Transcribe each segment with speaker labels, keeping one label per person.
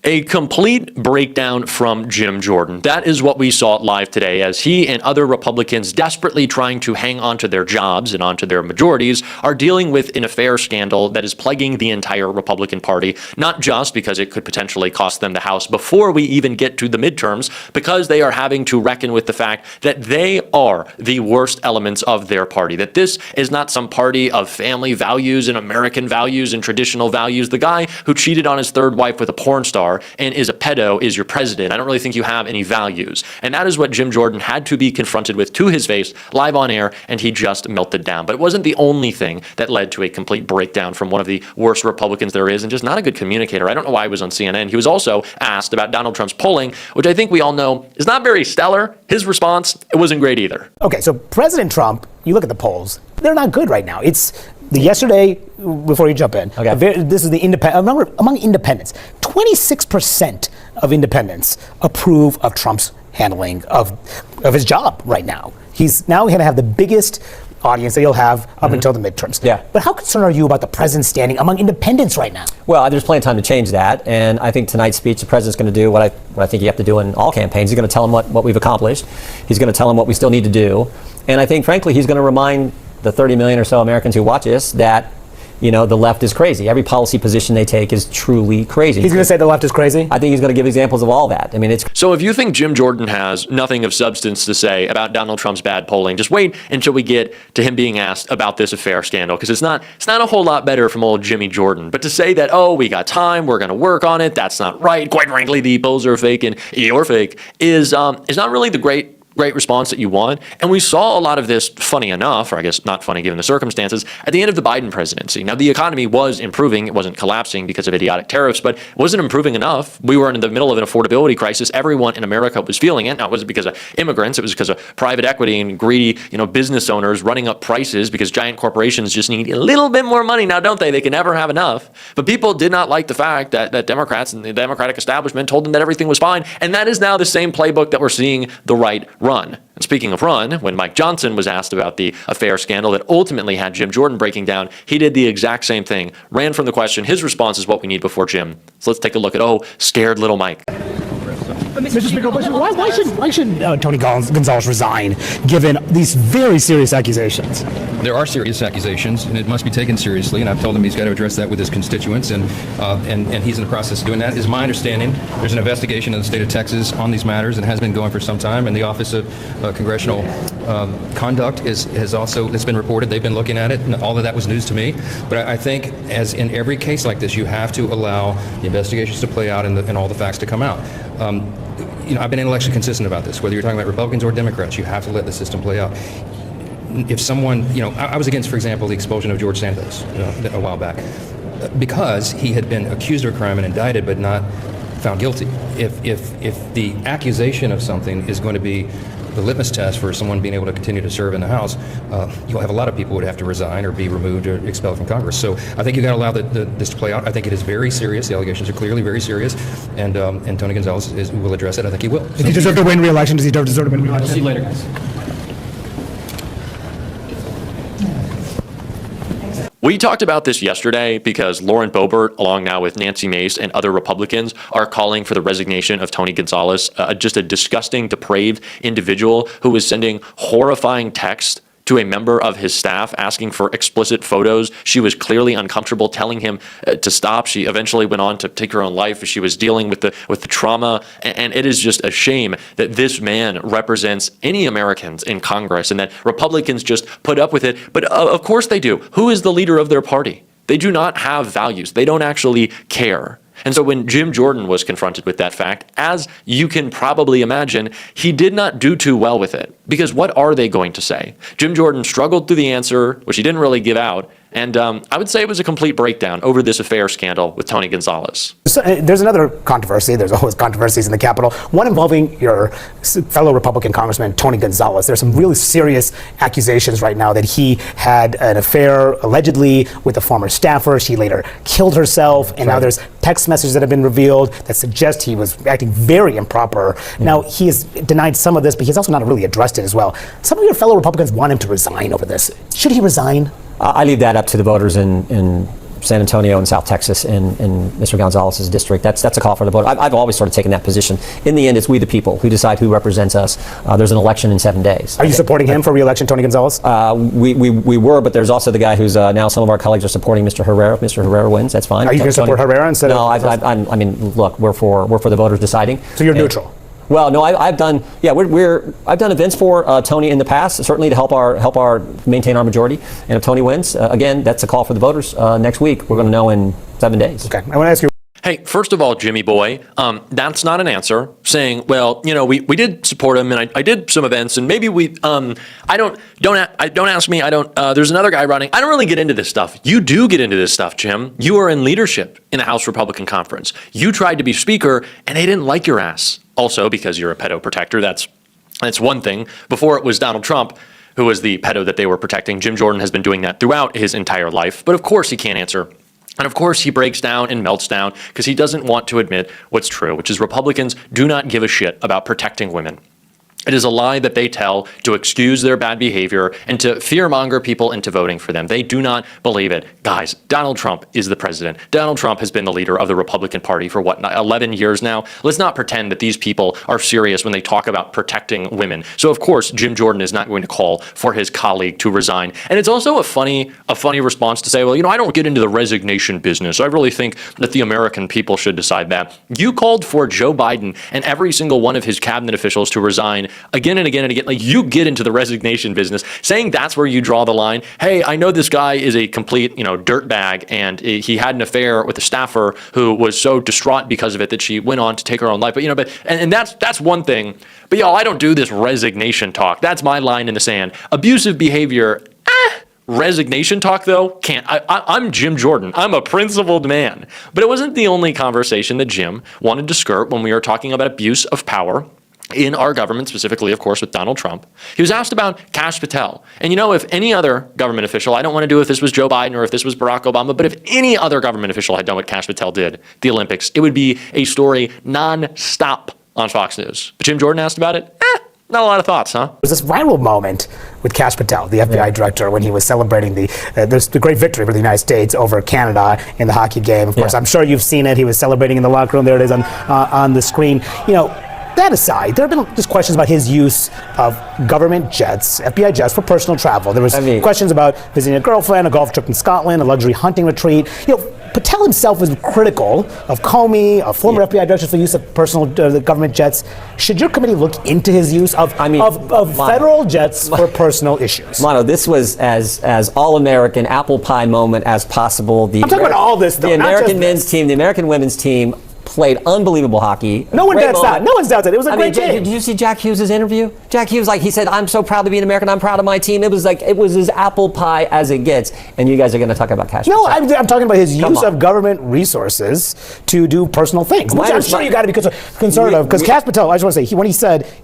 Speaker 1: A complete breakdown from Jim Jordan. That is what we saw live today as he and other Republicans desperately trying to hang on to their jobs and onto their majorities are dealing with an affair scandal that is plaguing the entire Republican Party, not just because it could potentially cost them the House before we even get to the midterms, because they are having to reckon with the fact that they are the worst elements of their party, that this is not some party of family values and American values and traditional values. The guy who cheated on his third wife with a porn star and is a pedo is your president. I don't really think you have any values. And that is what Jim Jordan had to be confronted with to his face live on air, and he just melted down. But it wasn't the only thing that led to a complete breakdown from one of the worst Republicans there is, and just not a good communicator. I don't know why he was on CNN. He was also asked about Donald Trump's polling, which I think we all know is not very stellar. His response, it wasn't great either.
Speaker 2: Okay, so President Trump, you look at the polls, they're not good right now. It's yesterday, before you jump in, this is the among independents, 26% of independents approve of Trump's handling of his job right now. He's now going to have the biggest audience that he'll have up until the midterms.
Speaker 3: Yeah.
Speaker 2: But how concerned are you about the president's standing among independents right now?
Speaker 3: Well, there's plenty of time to change that, and I think tonight's speech, the president's going to do what I think you have to do in all campaigns. He's going to tell them what we've accomplished. He's going to tell them what we still need to do. And I think, frankly, he's going to remind the 30 million or so Americans who watch us that, you know, the left is crazy. Every policy position they take is truly crazy.
Speaker 2: He's going to say the left is crazy?
Speaker 3: I think he's going to give examples of all that. I mean, it's...
Speaker 1: So if you think Jim Jordan has nothing of substance to say about Donald Trump's bad polling, just wait until we get to him being asked about this affair scandal, because it's not a whole lot better from old Jimmy Jordan. But to say that, oh, we got time, we're going to work on it, that's not right, quite frankly, the polls are fake and you're fake, is not really the great response that you want. And we saw a lot of this, funny enough, or I guess not funny given the circumstances, at the end of the Biden presidency. Now, the economy was improving. It wasn't collapsing because of idiotic tariffs, but it wasn't improving enough. We were in the middle of an affordability crisis. Everyone in America was feeling it. Now, it wasn't because of immigrants. It was because of private equity and greedy, business owners running up prices because giant corporations just need a little bit more money now, don't they? They can never have enough. But people did not like the fact that Democrats and the Democratic establishment told them that everything was fine. And that is now the same playbook that we're seeing the right run. And speaking of run, when Mike Johnson was asked about the affair scandal that ultimately had Jim Jordan breaking down, he did the exact same thing, ran from the question. His response is what we need before Jim. So let's take a look at, scared little Mike.
Speaker 2: Mr. Speaker, why should Tony Gonzalez resign, given these very serious accusations?
Speaker 4: There are serious accusations, and it must be taken seriously. And I've told him he's got to address that with his constituents, and he's in the process of doing that. Is my understanding. There's an investigation in the state of Texas on these matters, and has been going for some time. And the Office of Congressional Conduct has been reported. They've been looking at it, and all of that was news to me. But I think, as in every case like this, you have to allow the investigations to play out and all the facts to come out. I've been intellectually consistent about this. Whether you're talking about Republicans or Democrats, you have to let the system play out. If someone, I was against, for example, the expulsion of George Santos a while back, because he had been accused of a crime and indicted, but not found guilty. If the accusation of something is going to be the litmus test for someone being able to continue to serve in the House, you'll have a lot of people who would have to resign or be removed or expelled from Congress. So I think you've got to allow this to play out. I think it is very serious. The allegations are clearly very serious, and Tony Gonzalez will address it. I think he will.
Speaker 2: Does he deserve to win re-election? Does he deserve to win re-election?
Speaker 4: See you later, guys.
Speaker 1: We talked about this yesterday because Lauren Boebert, along now with Nancy Mace and other Republicans, are calling for the resignation of Tony Gonzalez, just a disgusting, depraved individual who was sending horrifying texts to a member of his staff asking for explicit photos. She was clearly uncomfortable, telling him to stop. She eventually went on to take her own life as she was dealing with the trauma. And it is just a shame that this man represents any Americans in Congress and that Republicans just put up with it. But of course they do. Who is the leader of their party? They do not have values. They don't actually care. And so when Jim Jordan was confronted with that fact, as you can probably imagine, he did not do too well with it. Because what are they going to say? Jim Jordan struggled through the answer, which he didn't really give out. And I would say it was a complete breakdown over this affair scandal with Tony Gonzalez.
Speaker 2: So, there's another controversy. There's always controversies in the Capitol. One involving your fellow Republican Congressman, Tony Gonzalez. There's some really serious accusations right now that he had an affair, allegedly, with a former staffer. She later killed herself. And now there's text messages that have been revealed that suggest he was acting very improper. Now, he has denied some of this, but he's also not really addressed it as well. Some of your fellow Republicans want him to resign over this. Should he resign?
Speaker 3: I leave that up to the voters in San Antonio and South Texas in Mr. Gonzalez's district. That's a call for the vote. I've always sort of taken that position. In the end, it's we the people who decide who represents us. There's an election in 7 days.
Speaker 2: Are you supporting him for re-election, Tony Gonzalez?
Speaker 3: We were, but there's also the guy who's now some of our colleagues are supporting Mr. Herrera. If Mr. Herrera wins, that's fine.
Speaker 2: Are you going to support Herrera instead of?
Speaker 3: No, I mean, look, we're for the voters deciding.
Speaker 2: So you're neutral.
Speaker 3: Well, no, I've done I've done events for Tony in the past, certainly to help our maintain our majority. And if Tony wins, again, that's a call for the voters next week. We're going to know in 7 days.
Speaker 2: Okay, I want to ask you.
Speaker 1: Hey, first of all, Jimmy boy, that's not an answer. Saying, well, we did support him, and I did some events, and maybe we, don't ask me. There's another guy running. I don't really get into this stuff. You do get into this stuff, Jim. You are in leadership in the House Republican Conference. You tried to be Speaker, and they didn't like your ass. Also, because you're a pedo protector, that's one thing. Before it was Donald Trump, who was the pedo that they were protecting. Jim Jordan has been doing that throughout his entire life. But of course, he can't answer. And of course, he breaks down and melts down because he doesn't want to admit what's true, which is Republicans do not give a shit about protecting women. It is a lie that they tell to excuse their bad behavior and to fearmonger people into voting for them. They do not believe it. Guys, Donald Trump is the president. Donald Trump has been the leader of the Republican Party for 11 years now? Let's not pretend that these people are serious when they talk about protecting women. So of course, Jim Jordan is not going to call for his colleague to resign. And it's also a funny response to say, well, I don't get into the resignation business. I really think that the American people should decide that. You called for Joe Biden and every single one of his cabinet officials to resign again and again and again. Like, you get into the resignation business, saying that's where you draw the line. Hey, I know this guy is a complete, dirtbag, and he had an affair with a staffer who was so distraught because of it that she went on to take her own life. But that's one thing. But y'all, I don't do this resignation talk. That's my line in the sand. Abusive behavior. Resignation talk, though, can't. I'm Jim Jordan. I'm a principled man. But it wasn't the only conversation that Jim wanted to skirt when we were talking about abuse of power in our government, specifically, of course, with Donald Trump. He was asked about Kash Patel. And if any other government official, I don't want to do if this was Joe Biden or if this was Barack Obama, but if any other government official had done what Kash Patel did, the Olympics, it would be a story non-stop on Fox News. But Jim Jordan asked about it? Not a lot of thoughts, huh?
Speaker 2: There's this viral moment with Kash Patel, the FBI director, when he was celebrating the great victory for the United States over Canada in the hockey game. Of course, I'm sure you've seen it. He was celebrating in the locker room. There it is on the screen. That aside, there have been just questions about his use of government jets, FBI jets, for personal travel. There was questions about visiting a girlfriend, a golf trip in Scotland, a luxury hunting retreat. Patel himself was critical of Comey, a former FBI director, for use of personal government jets. Should your committee look into his use of federal jets for personal issues?
Speaker 3: Mano, this was as all-American apple pie moment as possible.
Speaker 2: I'm talking about all this, though.
Speaker 3: The American men's team, the American women's team played unbelievable hockey.
Speaker 2: No one doubts that. No one doubts it. It was a great game.
Speaker 3: Did you see Jack Hughes' interview? Jack Hughes, he said, "I'm so proud to be an American. I'm proud of my team." It was as apple pie as it gets. And you guys are going to talk about Kash.
Speaker 2: No, I'm talking about his use of government resources to do personal things. Which I'm sure you got to be concerned of, because Kash Patel, I just want to say, when he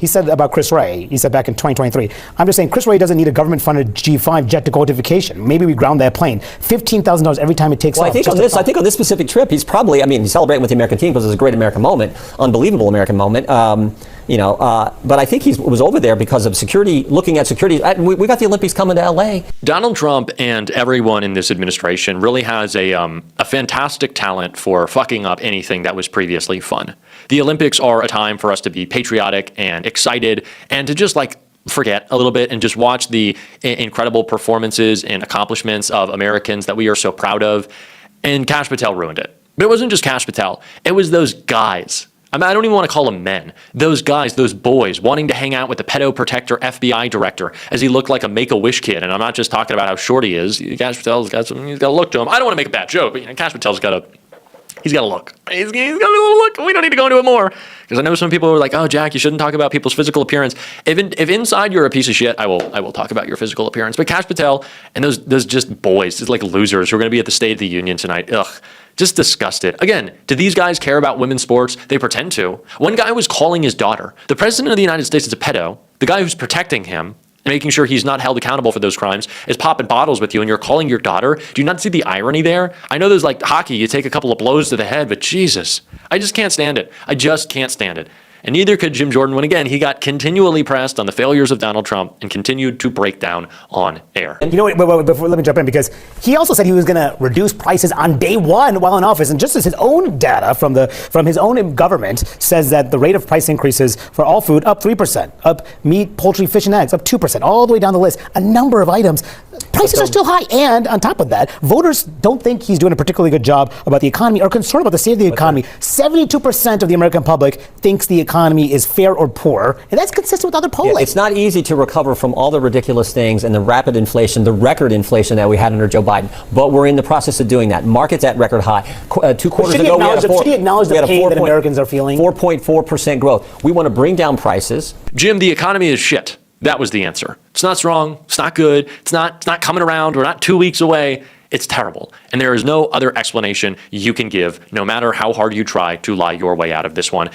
Speaker 2: said about Chris Wray, he said back in 2023, I'm just saying Chris Wray doesn't need a government-funded G5 jet to go to vacation. Maybe we ground that plane. $15,000 every time it takes off.
Speaker 3: I think on this specific trip, he's probably, he's celebrating with the American team because it's a great American moment. Unbelievable American moment. But I think he was over there because of security, looking at security. We got the Olympics coming to LA.
Speaker 1: Donald Trump and everyone in this administration really has a fantastic talent for fucking up anything that was previously fun. The Olympics are a time for us to be patriotic and excited and to just forget a little bit and just watch the incredible performances and accomplishments of Americans that we are so proud of. And Kash Patel ruined it. But it wasn't just Kash Patel. It was those guys. I don't even want to call them men. Those guys, those boys, wanting to hang out with the pedo protector FBI director as he looked like a Make-A-Wish kid. And I'm not just talking about how short he is. Kash Patel's got he's got a look to him. I don't want to make a bad joke, but Kash Patel's got a look. He's got a look. We don't need to go into it more, because I know some people are like, "Oh, Jack, you shouldn't talk about people's physical appearance." If inside you're a piece of shit, I will talk about your physical appearance. But Kash Patel and those just boys, just like losers who are going to be at the State of the Union tonight. Ugh. Just disgusted. Again, do these guys care about women's sports? They pretend to. One guy was calling his daughter. The president of the United States is a pedo. The guy who's protecting him and making sure he's not held accountable for those crimes is popping bottles with you, and you're calling your daughter. Do you not see the irony there? I know there's hockey, you take a couple of blows to the head, but Jesus, I just can't stand it. I just can't stand it. and neither could Jim Jordan when, again, he got continually pressed on the failures of Donald Trump and continued to break down on air.
Speaker 2: You know what, wait, before, let me jump in, because he also said he was going to reduce prices on day one while in office. And just as his own data from his own government says that the rate of price increases for all food up 3%, up meat, poultry, fish, and eggs up 2%, all the way down the list. A number of items. Prices are still high. And on top of that, voters don't think he's doing a particularly good job about the economy or concerned about the state of the economy. 72% of the American public thinks the economy is fair or poor. And that's consistent with other polling.
Speaker 3: Yeah, it's not easy to recover from all the ridiculous things and the rapid inflation, the record inflation that we had under Joe Biden. But we're in the process of doing that. Markets at record high. 2 quarters ago,
Speaker 2: should he acknowledge the pain that Americans are feeling?
Speaker 3: 4.4% growth. We want to bring down prices.
Speaker 1: Jim, the economy is shit. That was the answer. It's not strong. It's not good. It's not coming around. We're not 2 weeks away. It's terrible. And there is no other explanation you can give, no matter how hard you try to lie your way out of this one.